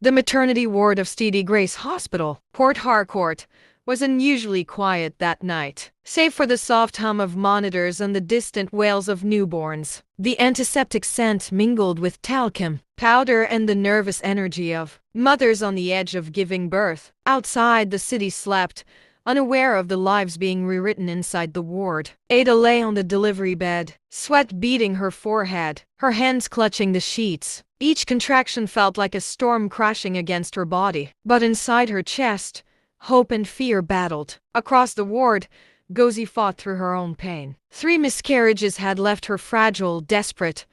The maternity ward of Steady Grace Hospital, Port Harcourt, was unusually quiet that night, save for the soft hum of monitors and the distant wails of newborns. The antiseptic scent mingled with talcum powder and the nervous energy of mothers on the edge of giving birth. Outside, the city slept, unaware of the lives being rewritten inside the ward. Ada lay on the delivery bed, sweat beading her forehead, her hands clutching the sheets. Each contraction felt like a storm crashing against her body. But inside her chest, hope and fear battled. Across the ward, Gozi fought through her own pain. 3 miscarriages had left her fragile, desperate,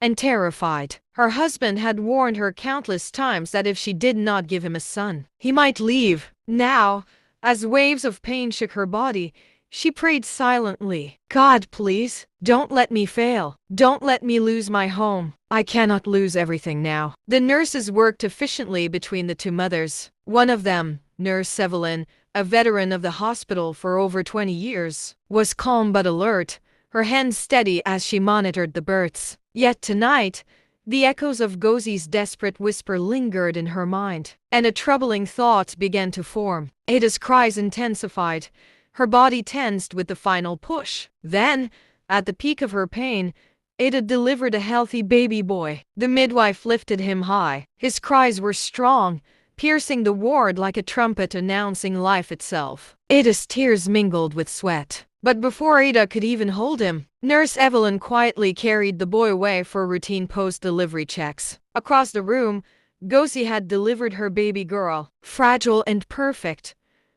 and terrified. Her husband had warned her countless times that if she did not give him a son, he might leave. Now, as waves of pain shook her body, she prayed silently. God, please, don't let me fail. Don't let me lose my home. I cannot lose everything now. The nurses worked efficiently between the 2 mothers. One of them, Nurse Evelyn, a veteran of the hospital for over 20 years, was calm but alert, her hands steady as she monitored the births. Yet tonight, the echoes of Gozi's desperate whisper lingered in her mind, and a troubling thought began to form. Ada's cries intensified, her body tensed with the final push. Then, at the peak of her pain, Ada delivered a healthy baby boy. The midwife lifted him high. His cries were strong, piercing the ward like a trumpet announcing life itself. Ada's tears mingled with sweat. But before Ada could even hold him, Nurse Evelyn quietly carried the boy away for routine post-delivery checks. Across the room, Gozi had delivered her baby girl, fragile and perfect.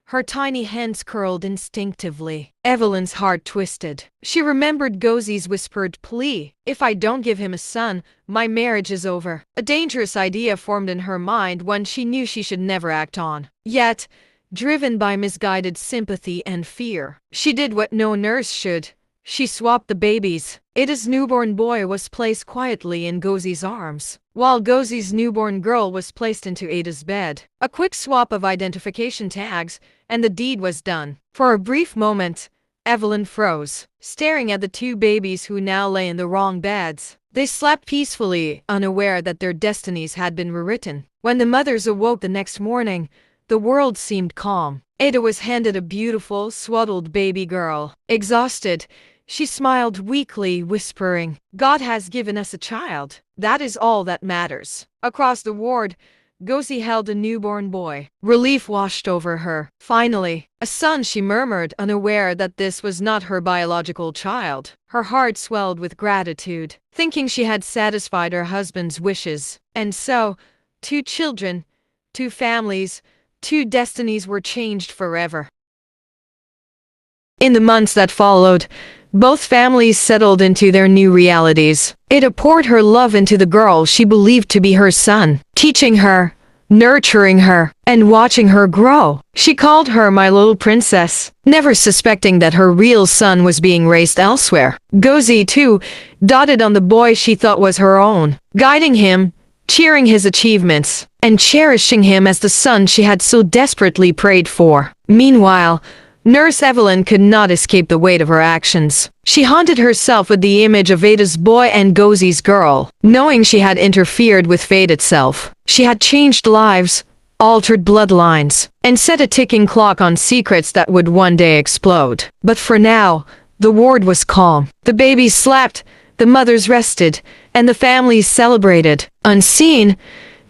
Her tiny hands curled instinctively. Evelyn's heart twisted. She remembered Gozi's whispered plea, "If I don't give him a son, my marriage is over." A dangerous idea formed in her mind, one she knew she should never act on. Yet, driven by misguided sympathy and fear, she did what no nurse should. She swapped the babies. Ada's newborn boy was placed quietly in Gozi's arms, while Gozi's newborn girl was placed into Ada's bed. A quick swap of identification tags, and the deed was done. For a brief moment, Evelyn froze, staring at the 2 babies who now lay in the wrong beds. They slept peacefully, unaware that their destinies had been rewritten. When the mothers awoke the next morning, the world seemed calm. Ada was handed a beautiful, swaddled baby girl. Exhausted, she smiled weakly, whispering, "God has given us a child. That is all that matters." Across the ward, Gozi held a newborn boy. Relief washed over her. Finally, a son, she murmured, unaware that this was not her biological child. Her heart swelled with gratitude, thinking she had satisfied her husband's wishes. And so, 2 children, 2 families, 2 destinies were changed forever. In the months that followed, both families settled into their new realities. Ada poured her love into the girl she believed to be her son, teaching her, nurturing her, and watching her grow. She called her my little princess, never suspecting that her real son was being raised elsewhere. Gozi, too, doted on the boy she thought was her own, guiding him, cheering his achievements, and cherishing him as the son she had so desperately prayed for. Meanwhile, Nurse Evelyn could not escape the weight of her actions. She haunted herself with the image of Ada's boy and Gozi's girl, knowing she had interfered with fate itself. She had changed lives, altered bloodlines, and set a ticking clock on secrets that would one day explode. But for now, the ward was calm. The babies slept, the mothers rested, and the families celebrated. Unseen,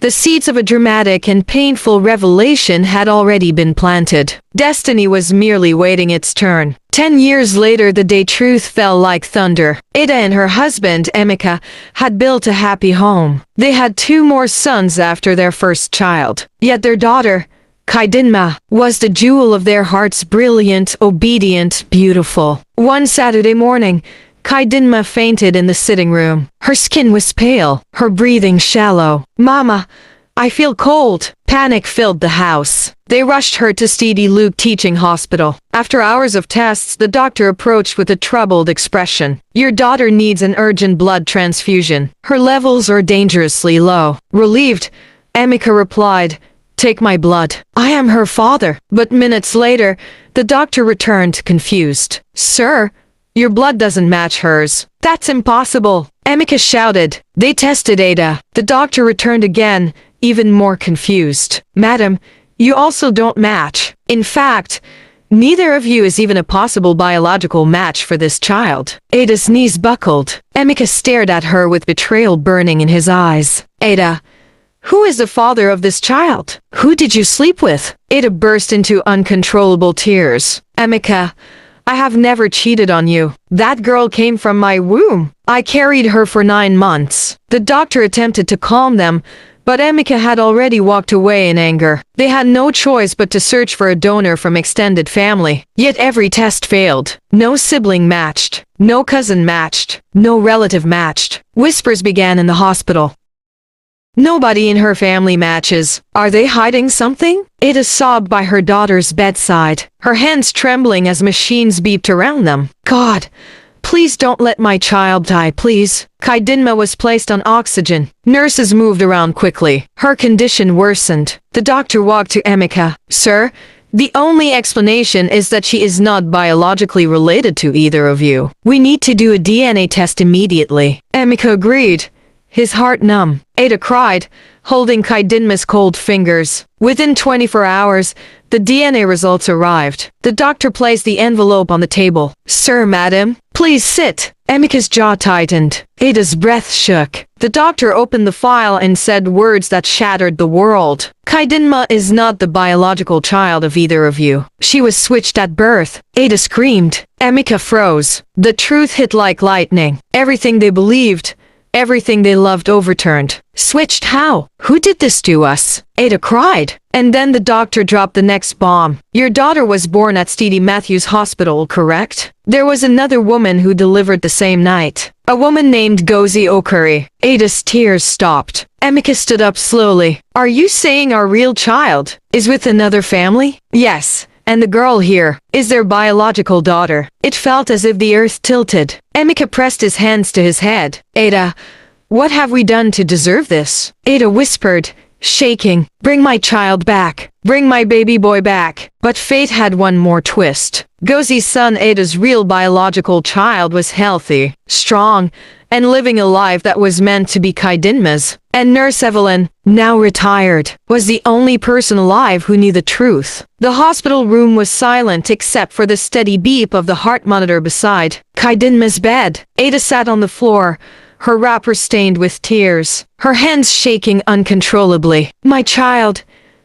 the seeds of a dramatic and painful revelation had already been planted. Destiny was merely waiting its turn. 10 years later, the day truth fell like thunder. Ada and her husband, Emeka, had built a happy home. They had 2 more sons after their first child. Yet their daughter, Chidinma, was the jewel of their hearts, brilliant, obedient, beautiful. One Saturday morning, Chidinma fainted in the sitting room. Her skin was pale, her breathing shallow. "Mama, I feel cold." Panic filled the house. They rushed her to Steady Luke Teaching Hospital. After hours of tests, the doctor approached with a troubled expression. "Your daughter needs an urgent blood transfusion. Her levels are dangerously low." Relieved, Emeka replied, "Take my blood. I am her father." But minutes later, the doctor returned, confused. "Sir, your blood doesn't match hers." "That's impossible," Emeka shouted. They tested Ada. The doctor returned again, even more confused. Madam, you also don't match. In fact, neither of you is even a possible biological match for this child. Ada's knees buckled. Emeka stared at her with betrayal burning in his eyes. Ada, who is the father of this child? Who did you sleep with? Ada burst into uncontrollable tears. Emeka, I have never cheated on you. That girl came from my womb. I carried her for 9 months. The doctor attempted to calm them, but Emeka had already walked away in anger. They had no choice but to search for a donor from extended family. Yet every test failed. No sibling matched. No cousin matched. No relative matched. Whispers began in the hospital. Nobody in her family matches. Are they hiding something? Ada sobbed by her daughter's bedside, her hands trembling as machines beeped around them. God, please don't let my child die, please. Chidinma was placed on oxygen. Nurses moved around quickly. Her condition worsened. The doctor walked to Emeka. Sir, the only explanation is that she is not biologically related to either of you. We need to do a DNA test immediately. Emeka agreed, his heart numb. Ada cried, holding Chidinma's cold fingers. Within 24 hours, the DNA results arrived. The doctor placed the envelope on the table. Sir, madam, please sit. Emeka's jaw tightened. Ada's breath shook. The doctor opened the file and said words that shattered the world. Chidinma is not the biological child of either of you. She was switched at birth. Ada screamed. Emeka froze. The truth hit like lightning. Everything they believed, everything they loved overturned. Switched how? Who did this to us? Ada cried. And then the doctor dropped the next bomb. Your daughter was born at Stevie Matthews Hospital, correct? There was another woman who delivered the same night. A woman named Ngozi Okorie. Ada's tears stopped. Emeka stood up slowly. Are you saying our real child is with another family? Yes. And the girl here is their biological daughter. It felt as if the earth tilted. Emeka pressed his hands to his head. Ada, what have we done to deserve this? Ada whispered, shaking. Bring my child back. Bring my baby boy back. But fate had one more twist. Ngozi's son, Ada's real biological child, was healthy, strong, and living a life that was meant to be Chidinma's. And Nurse Evelyn, now retired, was the only person alive who knew the truth. The hospital room was silent except for the steady beep of the heart monitor beside Chidinma's bed. Ada sat on the floor, her wrapper stained with tears, her hands shaking uncontrollably. My child,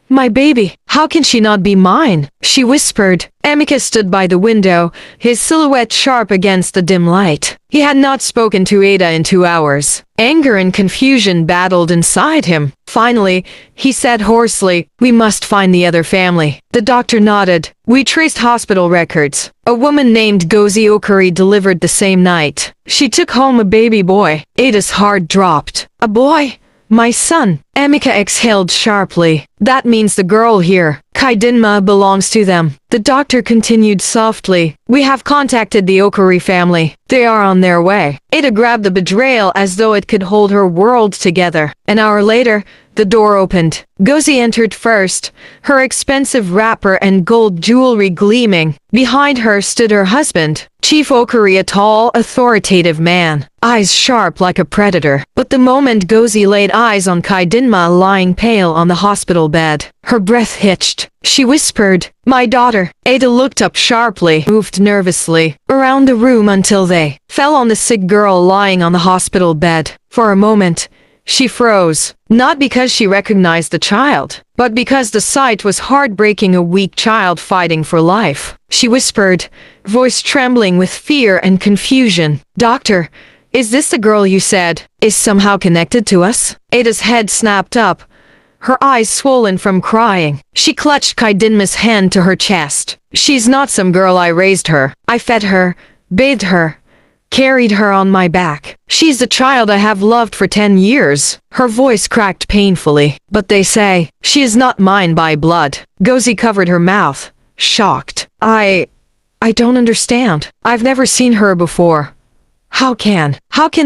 my baby, how can she not be mine? She whispered. Emeka stood by the window, his silhouette sharp against the dim light. He had not spoken to Ada in 2 hours. Anger and confusion battled inside him. Finally, he said hoarsely, we must find the other family. The doctor nodded. We traced hospital records. A woman named Ngozi Okorie delivered the same night. She took home a baby boy. Ada's heart dropped. A boy? My son. Emeka exhaled sharply. That means the girl here, Chidinma, belongs to them. The doctor continued softly. We have contacted the Okorie family. They are on their way. Ada grabbed the betrayal as though it could hold her world together. An hour later, the door opened. Ngozi entered first, her expensive wrapper and gold jewelry gleaming. Behind her stood her husband, Chief Okorie, a tall, authoritative man, eyes sharp like a predator. But the moment Ngozi laid eyes on Chidinma lying pale on the hospital bed, her breath hitched. She whispered, my daughter. Ada looked up sharply, moved nervously around the room until they fell on the sick girl lying on the hospital bed. For a moment, she froze, not because she recognized the child, but because the sight was heartbreaking, a weak child fighting for life. She whispered, voice trembling with fear and confusion, Doctor, is this the girl you said is somehow connected to us? Ada's head snapped up, her eyes swollen from crying. She clutched Chidinma's hand to her chest. She's not some girl. I raised her. I fed her, bathed her, carried her on my back. She's the child I have loved for 10 years. Her voice cracked painfully. But they say, she is not mine by blood. Ngozi covered her mouth, shocked. I don't understand. I've never seen her before. How can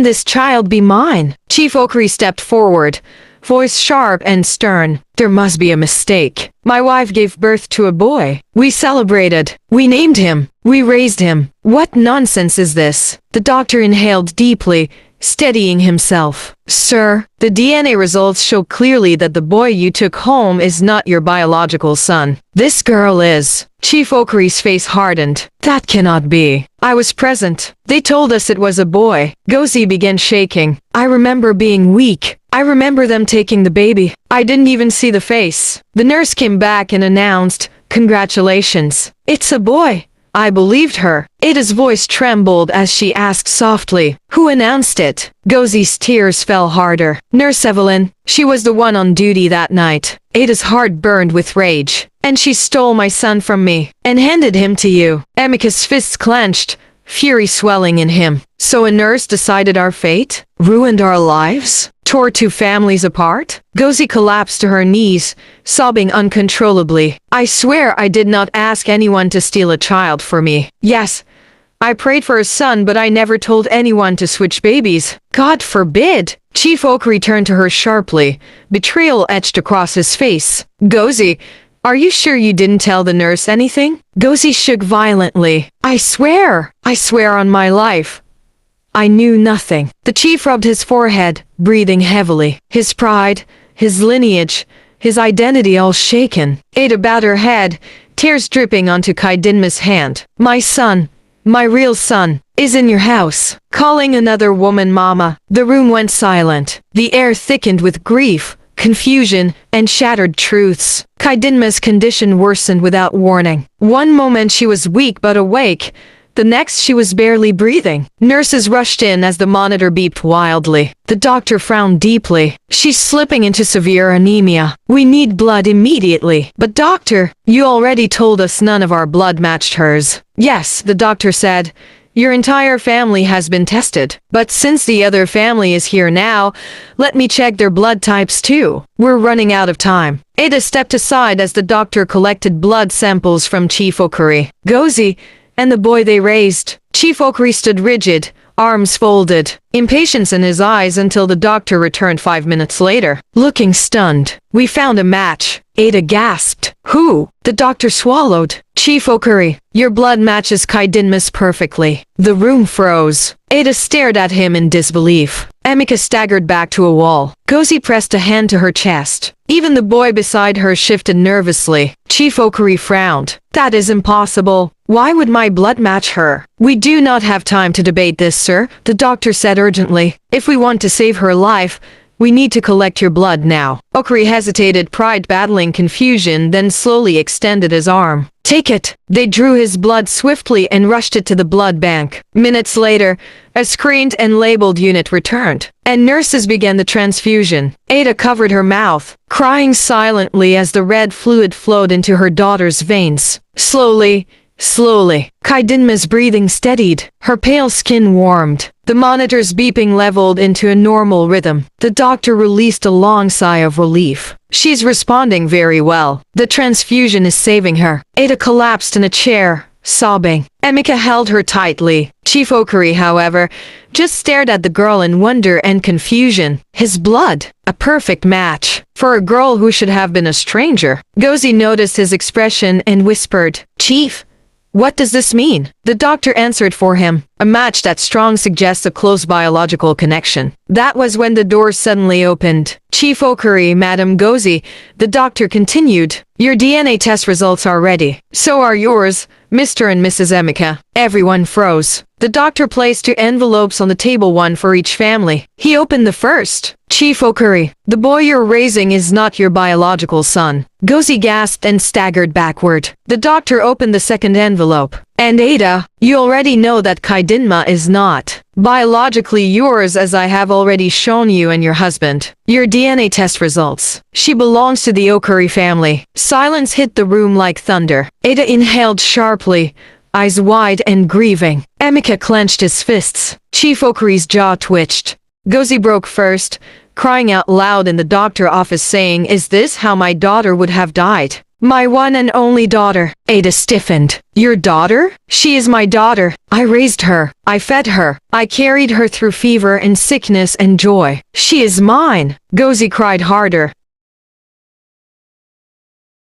this child be mine? Chief Okorie stepped forward, voice sharp and stern. There must be a mistake. My wife gave birth to a boy. We celebrated. We named him. We raised him. What nonsense is this? The doctor inhaled deeply, steadying himself. Sir, the DNA results show clearly that the boy you took home is not your biological son. This girl is. Chief Okorie's face hardened. That cannot be. I was present. They told us it was a boy. Gozi began shaking. I remember being weak. I remember them taking the baby. I didn't even see the face. The nurse came back and announced, "Congratulations. It's a boy." I believed her. Ada's voice trembled as she asked softly, "Who announced it?" Gozi's tears fell harder. "Nurse Evelyn. She was the one on duty that night." Ada's heart burned with rage. "And she stole my son from me and handed him to you." Emika's fists clenched, fury swelling in him. "So a nurse decided our fate? Ruined our lives? Tore two families apart?" Gozi collapsed to her knees, sobbing uncontrollably. "I swear I did not ask anyone to steal a child for me. Yes, I prayed for a son, but I never told anyone to switch babies. God forbid!" Chief Okorie turned to her sharply, betrayal etched across his face. "Gozi, are you sure you didn't tell the nurse anything?" Gozi shook violently. I swear on my life. I knew nothing." The chief rubbed his forehead, breathing heavily. His pride, his lineage, his identity all shaken. Ada bowed her head, tears dripping onto Chidinma's hand. "My son, my real son, is in your house, calling another woman mama." The room went silent. The air thickened with grief, confusion, and shattered truths. Chidinma's condition worsened without warning. One moment she was weak but awake. The next she was barely breathing. Nurses rushed in as the monitor beeped wildly. The doctor frowned deeply. "She's slipping into severe anemia. We need blood immediately." "But doctor, you already told us none of our blood matched hers." "Yes," the doctor said. "Your entire family has been tested. But since the other family is here now, let me check their blood types too. We're running out of time." Ada stepped aside as the doctor collected blood samples from Chief Okorie. "Gozi, and the boy they raised." Chief Okorie stood rigid, arms folded, impatience in his eyes until the doctor returned 5 minutes later, looking stunned. "We found a match." Ada gasped. "Who?" The doctor swallowed. "Chief Okorie, your blood matches Chidinma's perfectly." The room froze. Ada stared at him in disbelief. Emika staggered back to a wall. Gozi pressed a hand to her chest. Even the boy beside her shifted nervously. Chief Okorie frowned. "That is impossible. Why would my blood match her?" "We do not have time to debate this, sir," the doctor said urgently. "If we want to save her life, we need to collect your blood now." Okorie hesitated, pride battling confusion, then slowly extended his arm. "Take it." They drew his blood swiftly and rushed it to the blood bank. Minutes later, a screened and labeled unit returned, and nurses began the transfusion. Ada covered her mouth, crying silently as the red fluid flowed into her daughter's veins. Slowly, Chidinma's breathing steadied. Her pale skin warmed. The monitor's beeping leveled into a normal rhythm. The doctor released a long sigh of relief. "She's responding very well. The transfusion is saving her." Ada collapsed in a chair, sobbing. Emika held her tightly. Chief Okorie, however, just stared at the girl in wonder and confusion. His blood, a perfect match. For a girl who should have been a stranger. Gozi noticed his expression and whispered, "Chief, what does this mean?" The doctor answered for him. "A match that strong suggests a close biological connection." That was when the door suddenly opened. "Chief Okorie, Madam Gozi," the doctor continued, "your DNA test results are ready. So are yours, Mr. and Mrs. Emika." Everyone froze. The doctor placed two envelopes on the table, one for each family. He opened the first. "Chief Okorie, the boy you're raising is not your biological son." Gozi gasped and staggered backward. The doctor opened the second envelope. "And Ada, you already know that Chidinma is not biologically yours, as I have already shown you and your husband. Your DNA test results. She belongs to the Okorie family." Silence hit the room like thunder. Ada inhaled sharply, eyes wide and grieving. Emika clenched his fists. Chief Okorie's jaw twitched. Gozi broke first, crying out loud in the doctor's office saying, "Is this how my daughter would have died? My one and only daughter." Ada stiffened. "Your daughter? She is my daughter. I raised her. I fed her. I carried her through fever and sickness and joy. She is mine." Gozi cried harder.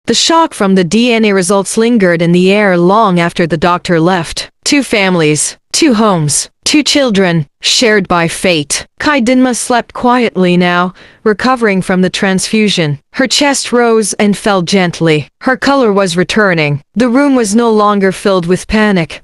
The shock from the DNA results lingered in the air long after the doctor left. Two families, 2 homes, 2 children, shared by fate. Chidinma slept quietly now, recovering from the transfusion. Her chest rose and fell gently. Her color was returning. The room was no longer filled with panic,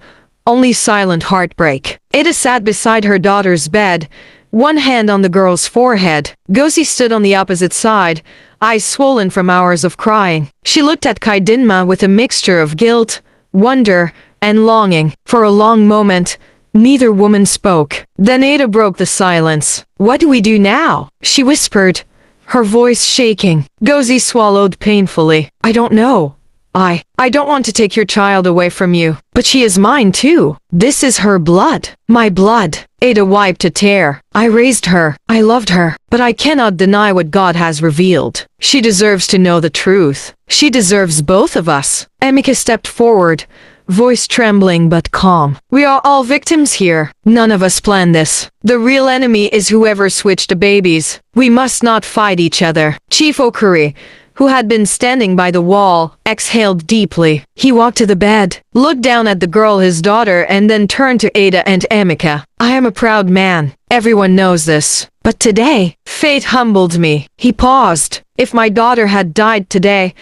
only silent heartbreak. Ada sat beside her daughter's bed, one hand on the girl's forehead. Gosi stood on the opposite side, eyes swollen from hours of crying. She looked at Chidinma with a mixture of guilt, wonder, and longing. For a long moment, neither woman spoke. Then Ada broke the silence. "What do we do now?" she whispered, her voice shaking. Gosi swallowed painfully. "I don't know. I don't want to take your child away from you, but she is mine too. This is her blood. My blood." Ada wiped a tear. "I raised her. I loved her. But I cannot deny what God has revealed. She deserves to know the truth. She deserves both of us." Emeka stepped forward, voice trembling but calm. "We are all victims here. None of us planned this. The real enemy is whoever switched the babies. We must not fight each other." Chief Okorie, who had been standing by the wall, exhaled deeply. He walked to the bed, looked down at the girl, his daughter, and then turned to Ada and Emeka. "I am a proud man. Everyone knows this. But today, fate humbled me." He paused. "If my daughter had died today,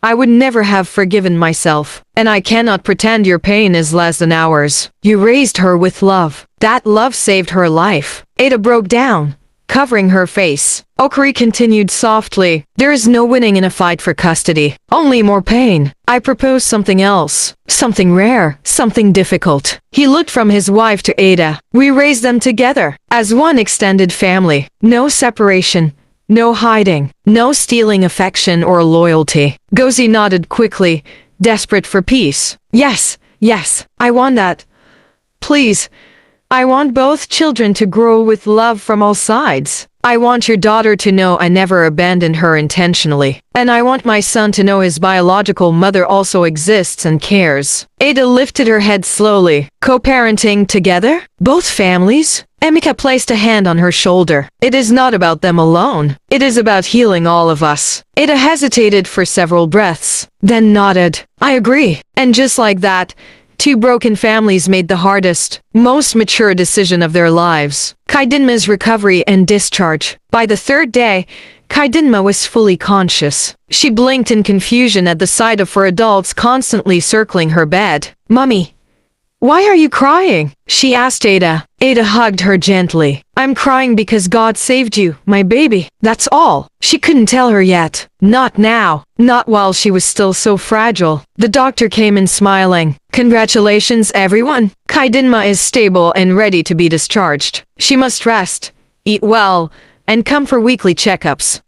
I would never have forgiven myself. And I cannot pretend your pain is less than ours. You raised her with love. That love saved her life." Ada broke down, covering her face. Okorie continued softly, "There is no winning in a fight for custody. Only more pain. I propose something else. Something rare. Something difficult." He looked from his wife to Ada. "We raise them together, as one extended family. No separation. No hiding. No stealing affection or loyalty." Gosi nodded quickly, desperate for peace. Yes, I want that. Please. I want both children to grow with love from all sides. I want your daughter to know I never abandoned her intentionally. And I want my son to know his biological mother also exists and cares." Ada lifted her head slowly. "Co-parenting together? Both families?" Emeka placed a hand on her shoulder. "It is not about them alone. It is about healing all of us." Ada hesitated for several breaths, then nodded. "I agree." And just like that, 2 broken families made the hardest, most mature decision of their lives. Chidinma's recovery and discharge. By the 3rd day, Chidinma was fully conscious. She blinked in confusion at the sight of 4 adults constantly circling her bed. "Mummy, why are you crying?" she asked Ada. Ada hugged her gently. "I'm crying because God saved you, my baby. That's all." She couldn't tell her yet. Not now. Not while she was still so fragile. The doctor came in smiling. "Congratulations, everyone. Chidinma is stable and ready to be discharged. She must rest, eat well, and come for weekly checkups.